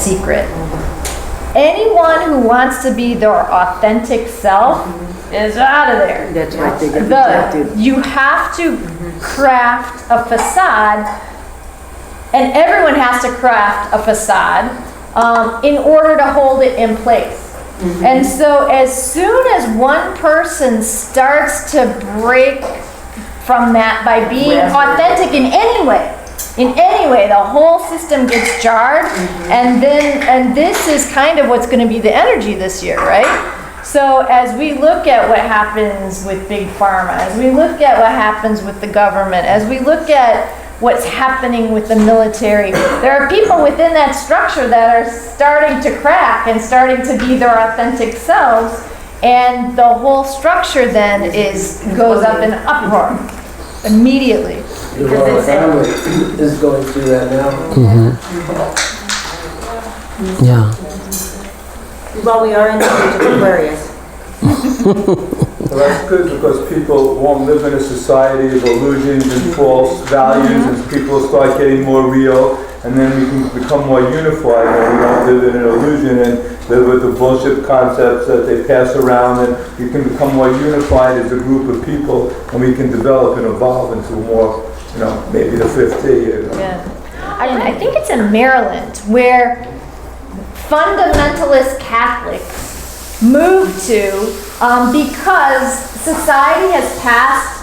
secret. Anyone who wants to be their authentic self is out of there. That's right, they get rejected. You have to craft a facade, and everyone has to craft a facade in order to hold it in place. And so as soon as one person starts to break from that by being authentic in any way, the whole system gets jarred, and this is kind of what's going to be the energy this year, right? So as we look at what happens with Big Pharma, as we look at what happens with the government, as we look at what's happening with the military, there are people within that structure that are starting to crack and starting to be their authentic selves, and the whole structure then goes up in uproar immediately. Your family is going through that now. Yeah. Well, we are in the age of Aquarius. Well, that's good, because people won't live in a society of illusions and false values, and people start getting more real, and then we can become more unified when we don't live in an illusion and live with the bullshit concepts that they pass around, and we can become more unified as a group of people, and we can develop and evolve into more, maybe the 50. Yeah. I think it's in Maryland where fundamentalist Catholics moved to because society has passed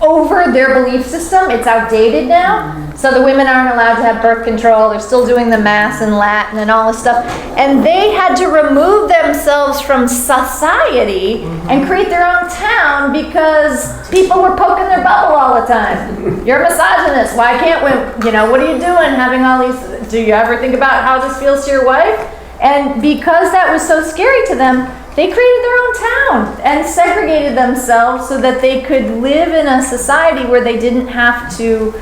over their belief system. It's outdated now. So the women aren't allowed to have birth control. They're still doing the Mass in Latin and all this stuff. And they had to remove themselves from society and create their own town because people were poking their bubble all the time. You're a misogynist. Why can't women, what are you doing having all these, do you ever think about how this feels to your wife? And because that was so scary to them, they created their own town and segregated themselves so that they could live in a society where they didn't have to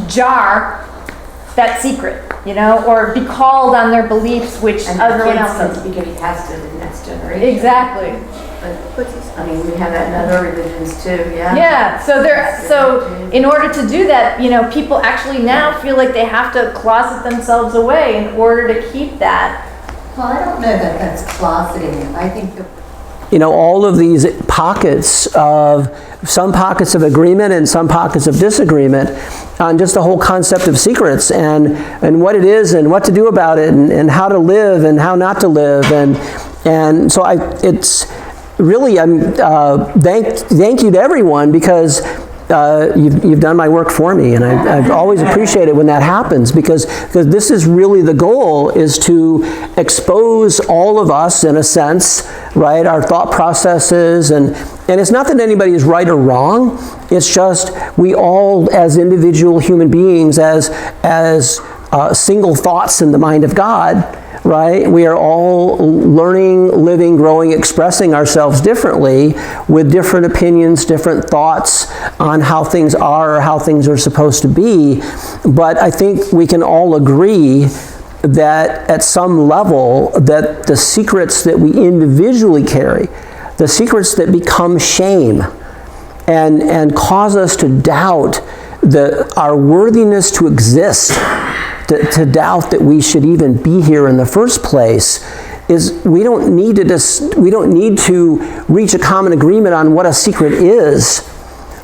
jar that secret, or be called on their beliefs, which everyone else does. To be getting passed to the next generation. Exactly. But we have that in other religions too. Yeah. Yeah. So in order to do that, people actually now feel like they have to closet themselves away in order to keep that. Well, I don't know that that's closeting. I think all of these some pockets of agreement and some pockets of disagreement on just the whole concept of secrets and what it is and what to do about it and how to live and how not to live. And so it's really, thank you to everyone, because you've done my work for me, and I've always appreciated when that happens, because this is really the goal, is to expose all of us, in a sense, right, our thought processes, and it's not that anybody is right or wrong, it's just we all, as individual human beings, as single thoughts in the mind of God, right? We are all learning, living, growing, expressing ourselves differently with different opinions, different thoughts on how things are or how things are supposed to be. But I think we can all agree that at some level that the secrets that we individually carry, the secrets that become shame and cause us to doubt our worthiness to exist, to doubt that we should even be here in the first place, is we don't need to reach a common agreement on what a secret is,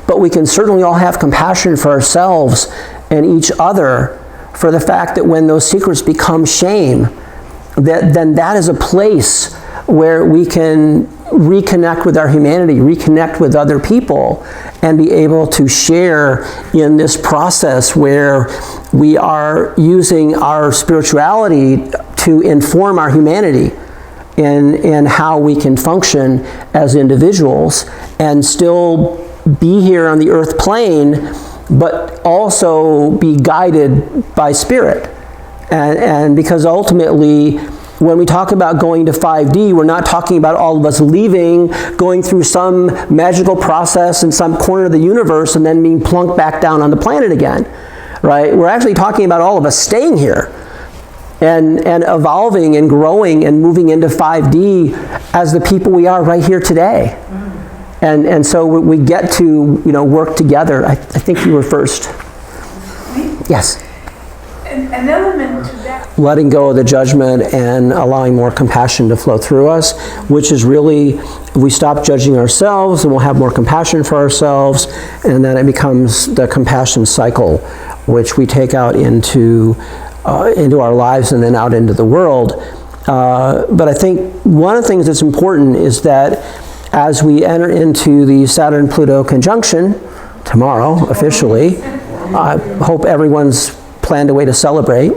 but we can certainly all have compassion for ourselves and each other for the fact that when those secrets become shame, then that is a place where we can reconnect with our humanity, reconnect with other people, and be able to share in this process where we are using our spirituality to inform our humanity in how we can function as individuals and still be here on the earth plane, but also be guided by spirit. And because ultimately, when we talk about going to 5D, we're not talking about all of us leaving, going through some magical process in some corner of the universe and then being plunked back down on the planet again, right? We're actually talking about all of us staying here and evolving and growing and moving into 5D as the people we are right here today. And so we get to work together. I think you were first. Yes. an element to that. letting go of the judgment and allowing more compassion to flow through us, which is really, if we stop judging ourselves, and we'll have more compassion for ourselves, and then it becomes the compassion cycle, which we take out into our lives and then out into the world. But I think one of the things that's important is that as we enter into the Saturn-Pluto conjunction tomorrow, officially, I hope everyone's planned a way to celebrate.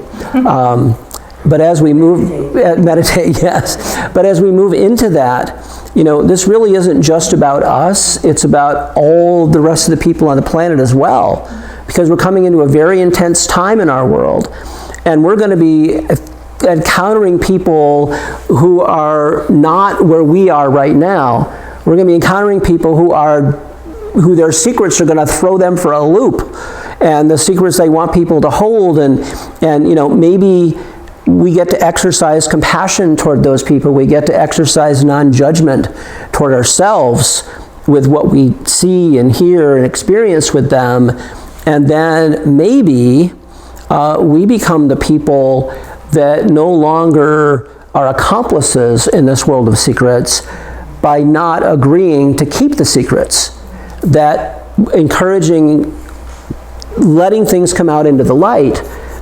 But as we move, meditate, yes. But as we move into that, this really isn't just about us, it's about all the rest of the people on the planet as well. Because we're coming into a very intense time in our world. And we're going to be encountering people who are not where we are right now. We're going to be encountering people who their secrets are going to throw them for a loop. And the secrets they want people to hold, and maybe we get to exercise compassion toward those people. We get to exercise non-judgment toward ourselves with what we see and hear and experience with them. And then maybe we become the people that no longer are accomplices in this world of secrets by not agreeing to keep the secrets, that encouraging letting things come out into the light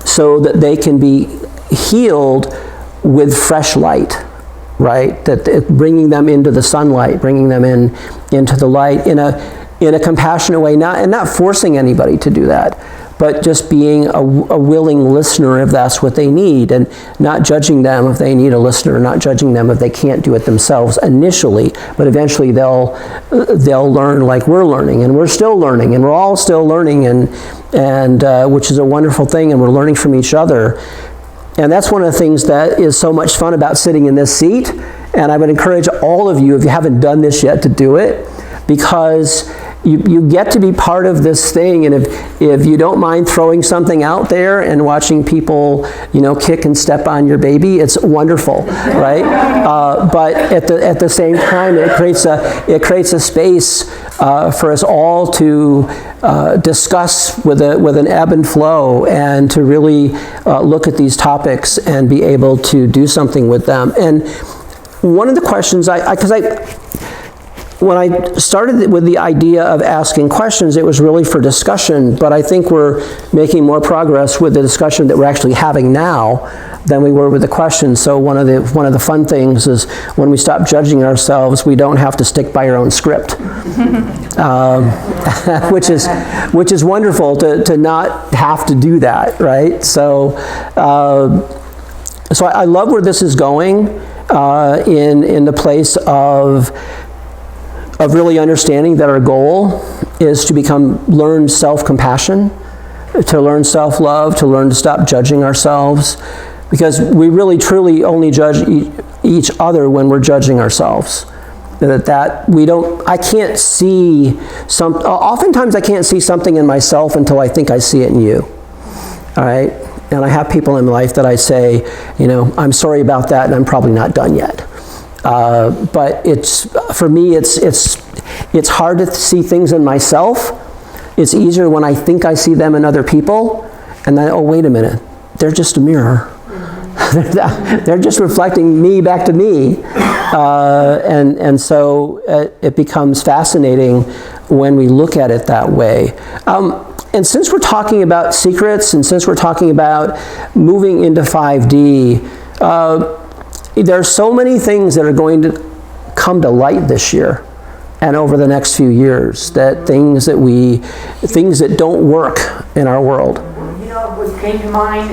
so that they can be healed with fresh light, right? That bringing them into the sunlight, bringing them into the light in a compassionate way, not forcing anybody to do that, but just being a willing listener if that's what they need, and not judging them if they need a listener, not judging them if they can't do it themselves initially, but eventually they'll learn like we're learning, and we're still learning, and we're all still learning, and which is a wonderful thing, and we're learning from each other. And that's one of the things that is so much fun about sitting in this seat, and I would encourage all of you, if you haven't done this yet, to do it, because you get to be part of this thing, and if you don't mind throwing something out there and watching people, kick and step on your baby, it's wonderful, right? But at the same time, it creates a space for us all to discuss with an ebb and flow, and to really look at these topics and be able to do something with them. And one of the questions when I started with the idea of asking questions, it was really for discussion, but I think we're making more progress with the discussion that we're actually having now than we were with the questions. So one of the fun things is when we stop judging ourselves, we don't have to stick by our own script, which is wonderful to not have to do that, right? So I love where this is going in the place of really understanding that our goal is to learn self-compassion, to learn self-love, to learn to stop judging ourselves, because we really truly only judge each other when we're judging ourselves. Oftentimes I can't see something in myself until I think I see it in you, all right? And I have people in my life that I say, I'm sorry about that, and I'm probably not done yet. But for me, it's hard to see things in myself. It's easier when I think I see them in other people, and then, oh, wait a minute, they're just a mirror. They're just reflecting me back to me. And so it becomes fascinating when we look at it that way. And since we're talking about secrets, and since we're talking about moving into 5D, there are so many things that are going to come to light this year and over the next few years, things that don't work in our world. What came to mind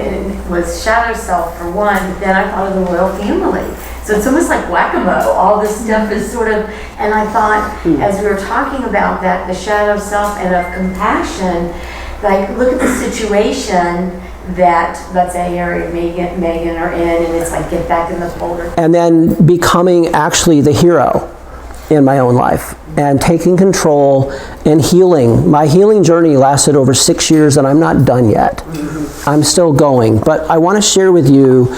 was shadow self for one, but then I thought of the royal family. So it's almost like whack-a-mole. All this stuff is sort of, and I thought, as we were talking about that, the shadow self and of compassion, like look at the situation that, let's say, Harry and Megan are in, and it's like, get back in the folder. And then becoming actually the hero in my own life, and taking control and healing. My healing journey lasted over 6 years, and I'm not done yet. I'm still going. But I want to share with you,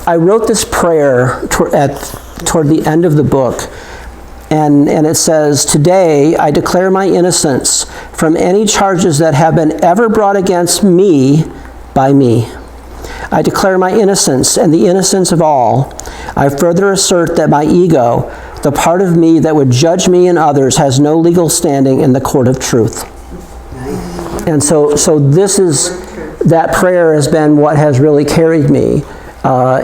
I wrote this prayer toward the end of the book, and it says, "Today I declare my innocence from any charges that have been ever brought against me by me. I declare my innocence and the innocence of all. I further assert that my ego, the part of me that would judge me and others, has no legal standing in the court of truth. And so this is, that prayer has been what has really carried me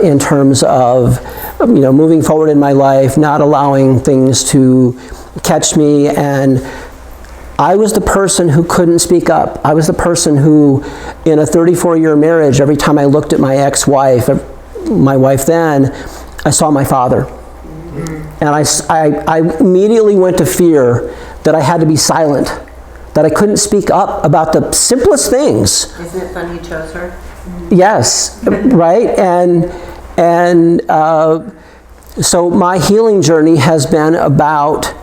in terms of, moving forward in my life, not allowing things to catch me. And I was the person who couldn't speak up. I was the person who, in a 34-year marriage, every time I looked at my ex-wife, my wife then, I saw my father. And I immediately went to fear that I had to be silent, that I couldn't speak up about the simplest things. Isn't it funny you chose her? Yes, right? And so my healing journey has been about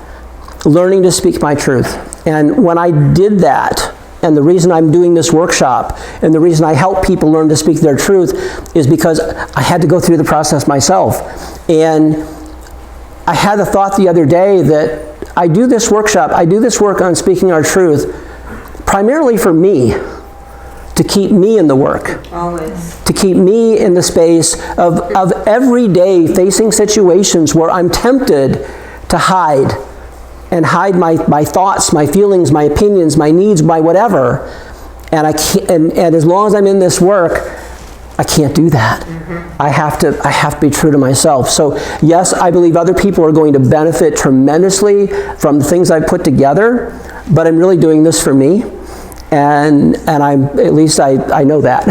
learning to speak my truth. And when I did that, and the reason I'm doing this workshop, and the reason I help people learn to speak their truth, is because I had to go through the process myself. And I had the thought the other day that I do this workshop, I do this work on speaking our truth, primarily for me, to keep me in the work. Always. To keep me in the space of every day facing situations where I'm tempted to hide, and hide my thoughts, my feelings, my opinions, my needs, my whatever. And I can't, and as long as I'm in this work, I can't do that. I have to be true to myself. So yes, I believe other people are going to benefit tremendously from the things I've put together, but I'm really doing this for me. And I'm, at least I know that,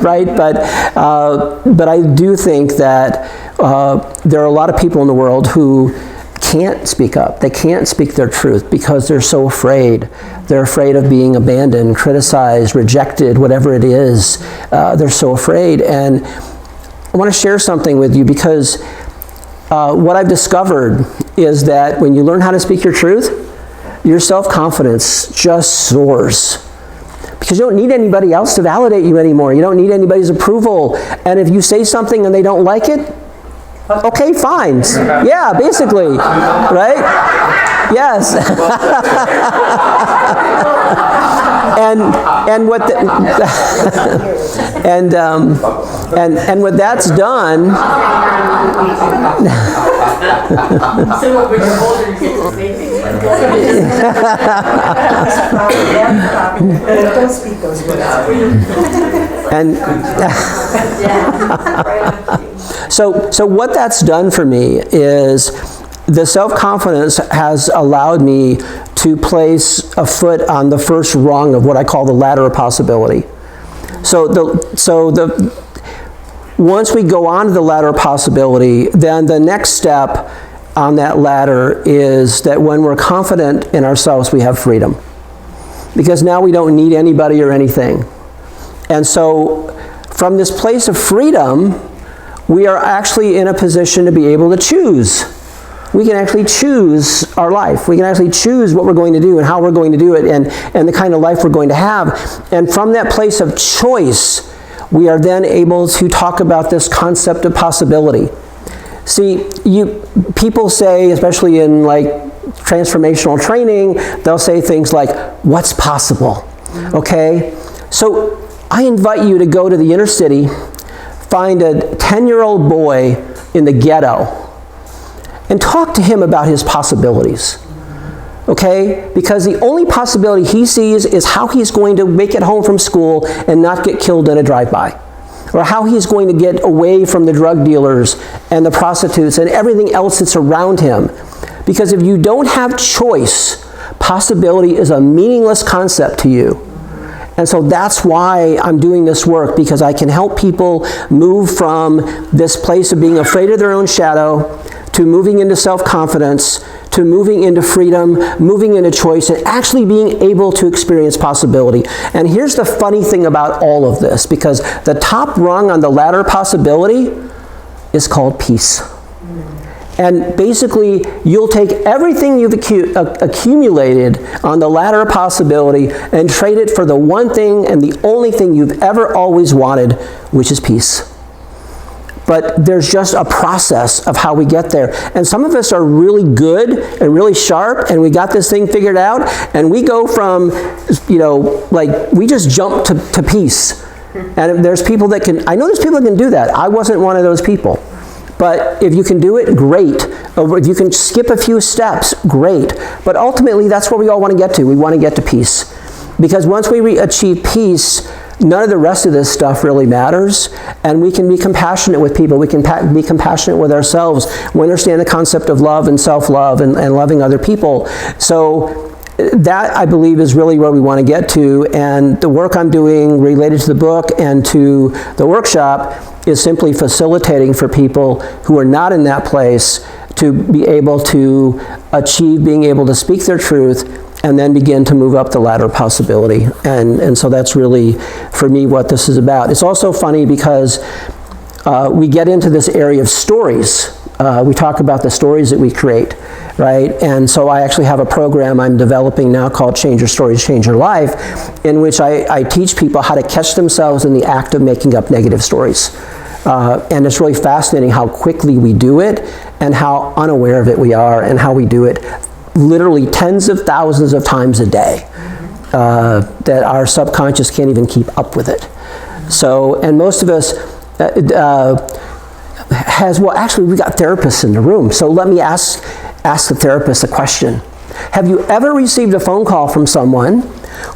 right? But I do think that there are a lot of people in the world who can't speak up. They can't speak their truth because they're so afraid. They're afraid of being abandoned, criticized, rejected, whatever it is. They're so afraid. And I want to share something with you, because what I've discovered is that when you learn how to speak your truth, your self-confidence just soars. Because you don't need anybody else to validate you anymore. You don't need anybody's approval. And if you say something and they don't like it, okay, fine. Yeah, basically, right? Yes. and what and what that's done. So when you're older, you get to say things like Don't speak those words. And so what that's done for me is the self-confidence has allowed me to place a foot on the first rung of what I call the ladder of possibility. Once we go on to the ladder of possibility, then the next step on that ladder is that when we're confident in ourselves, we have freedom. Because now we don't need anybody or anything. And so from this place of freedom, we are actually in a position to be able to choose. We can actually choose our life. We can actually choose what we're going to do and how we're going to do it, and the kind of life we're going to have. And from that place of choice, we are then able to talk about this concept of possibility. See, people say, especially in like transformational training, they'll say things like, what's possible? Okay? So I invite you to go to the inner city, find a 10-year-old boy in the ghetto, and talk to him about his possibilities. Okay? Because the only possibility he sees is how he's going to make it home from school and not get killed in a drive-by. Or how he's going to get away from the drug dealers and the prostitutes and everything else that's around him. Because if you don't have choice, possibility is a meaningless concept to you. And so that's why I'm doing this work, because I can help people move from this place of being afraid of their own shadow to moving into self-confidence, to moving into freedom, moving into choice, and actually being able to experience possibility. And here's the funny thing about all of this, because the top rung on the ladder of possibility is called peace. And basically, you'll take everything you've accumulated on the ladder of possibility and trade it for the one thing and the only thing you've ever always wanted, which is peace. But there's just a process of how we get there. And some of us are really good and really sharp, and we got this thing figured out, and we go from, like, we just jump to peace. And there's people that can, I know there's people that can do that. I wasn't one of those people. But if you can do it, great. Or if you can skip a few steps, great. But ultimately, that's where we all want to get to. We want to get to peace. Because once we achieve peace, none of the rest of this stuff really matters. And we can be compassionate with people. We can be compassionate with ourselves. We understand the concept of love and self-love and loving other people. So that, I believe, is really where we want to get to. And the work I'm doing related to the book and to the workshop is simply facilitating for people who are not in that place to be able to achieve being able to speak their truth and then begin to move up the ladder of possibility. And so that's really, for me, what this is about. It's also funny because we get into this area of stories. We talk about the stories that we create, right? And so I actually have a program I'm developing now called Change Your Stories, Change Your Life, in which I teach people how to catch themselves in the act of making up negative stories. And it's really fascinating how quickly we do it and how unaware of it we are and how we do it literally tens of thousands of times a day, that our subconscious can't even keep up with it. So, and most of us well, actually, we got therapists in the room. So let me ask the therapist a question. Have you ever received a phone call from someone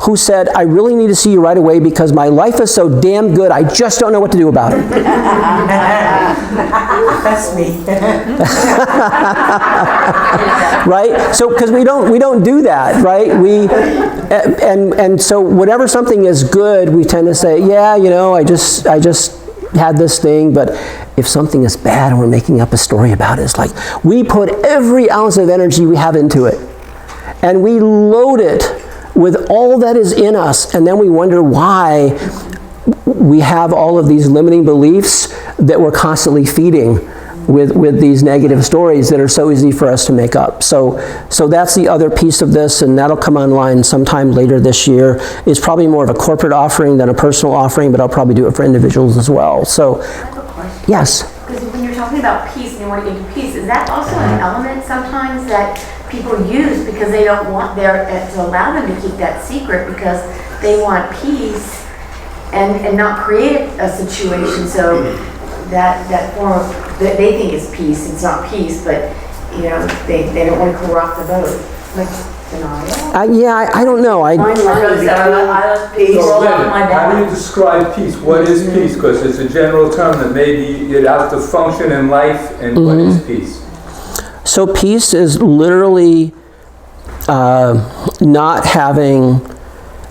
who said, I really need to see you right away because my life is so damn good, I just don't know what to do about it? That's me. Right? So, because we don't do that, right? And so whenever something is good, we tend to say, yeah, you know, I just had this thing. But if something is bad and we're making up a story about it, it's like we put every ounce of energy we have into it. And we load it with all that is in us, and then we wonder why we have all of these limiting beliefs that we're constantly feeding with these negative stories that are so easy for us to make up. So that's the other piece of this, and that'll come online sometime later this year. It's probably more of a corporate offering than a personal offering, but I'll probably do it for individuals as well. So, I have a question. yes. Because when you're talking about peace and you want to get to peace, is that also an element sometimes that people use because they don't want to allow them to keep that secret because they want peace and not create a situation so that form of, that they think is peace, it's not peace, but you know, they don't want to rock the boat. Like denial? I don't know. I love peace. So Lynn, how do you describe peace? What is peace? Because it's a general term that maybe it has to function in life, and what is peace? So peace is literally not having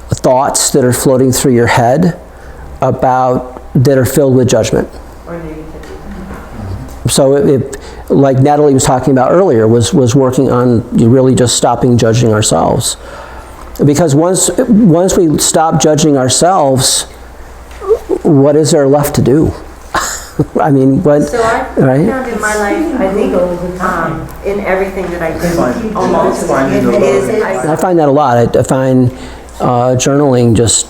thoughts that are floating through your head that are filled with judgment. So like Natalie was talking about earlier, was working on really just stopping judging ourselves. Because once we stop judging ourselves, what is there left to do? I mean, what? So I right? found in my life, I think, in everything that I do, almost, I find that a lot. I find journaling just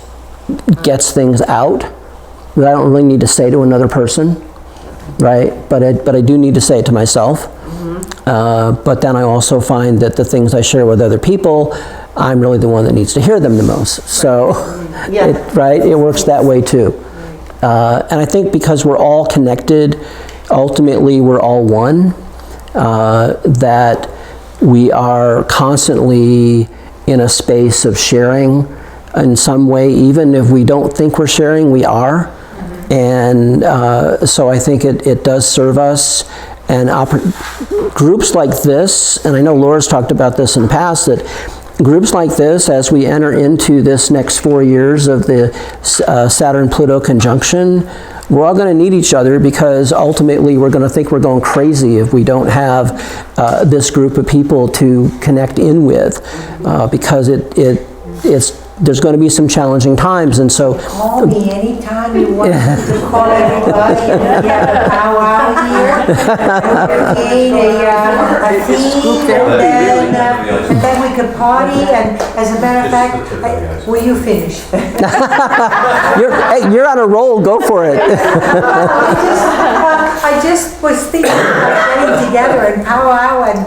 gets things out that I don't really need to say to another person, right? But I do need to say it to myself. But then I also find that the things I share with other people, I'm really the one that needs to hear them the most. So, it works that way too. And I think because we're all connected, ultimately we're all one, that we are constantly in a space of sharing in some way. Even if we don't think we're sharing, we are. And so I think it does serve us. And groups like this, and I know Laura's talked about this in the past, that groups like this, as we enter into this next 4 years of the Saturn-Pluto conjunction, we're all going to need each other, because ultimately we're going to think we're going crazy if we don't have this group of people to connect in with, because there's going to be some challenging times. And so Call me anytime you want to call everybody, and we have a powwow here. And then we could party, and as a matter of fact, will you finish? you're on a roll, go for it. I just was thinking about getting together and powwow and